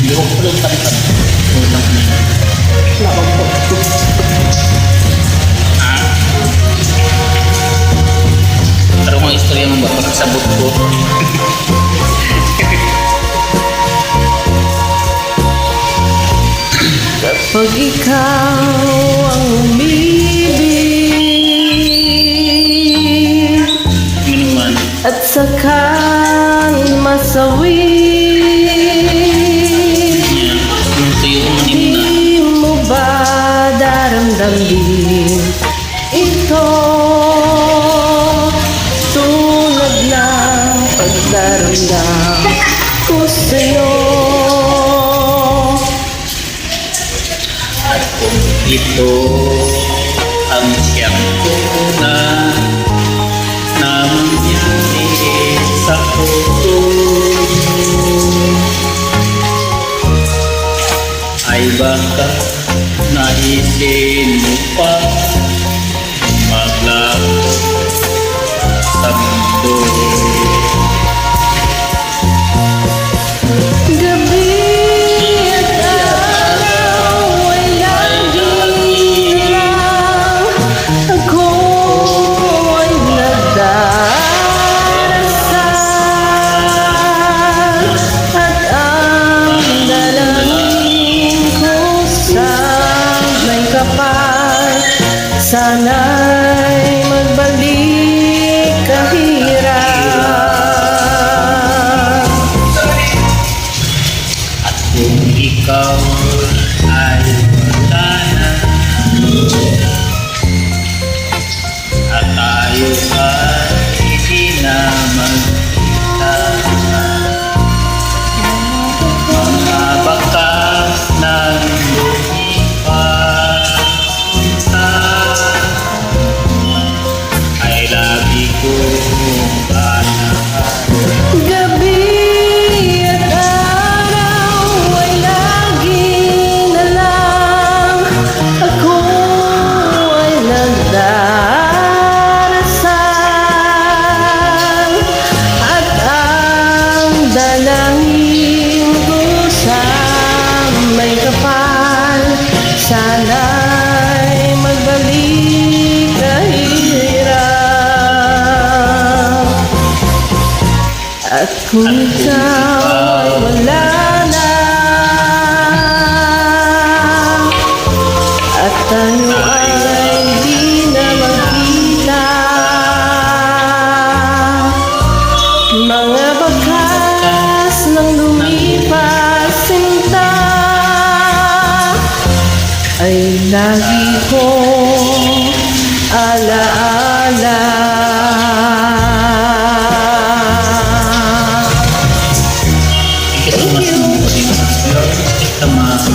Yung pala yung talikan. Unang pero mga istorya mo ba pagkasabot ko? Kapag ikaw ang umibig Minuman. at sakang masawi, Yan. Yung tuyo mo ni Muna. di mo ba daramdamin ito? Tulad ng pagdaramdam ko sa'yo. At kung ito ang siyang tunay na mangyari sa puso, ay baka naisin mo pa maglago sa mundo. Gabi at araw ay lagi lang ako ay nagdarasal, at ang dalangin ko sa may kapal, sana'y magbalik kahirap. At kung ikaw ay wala na at tayo ay hindi na magkita, mga bakas ng lumipas ay lagi kong aanahan. Gabi at araw ay lagi na lang ako ay nagdarasal, at ang dalangin ko sa may kapal, sana'y magbalik kahirap. At kung ikaw ay wala na at tayo ay di na magkita, mga bakas ng lumipas sinta ay lagi kong alaala. Kita mas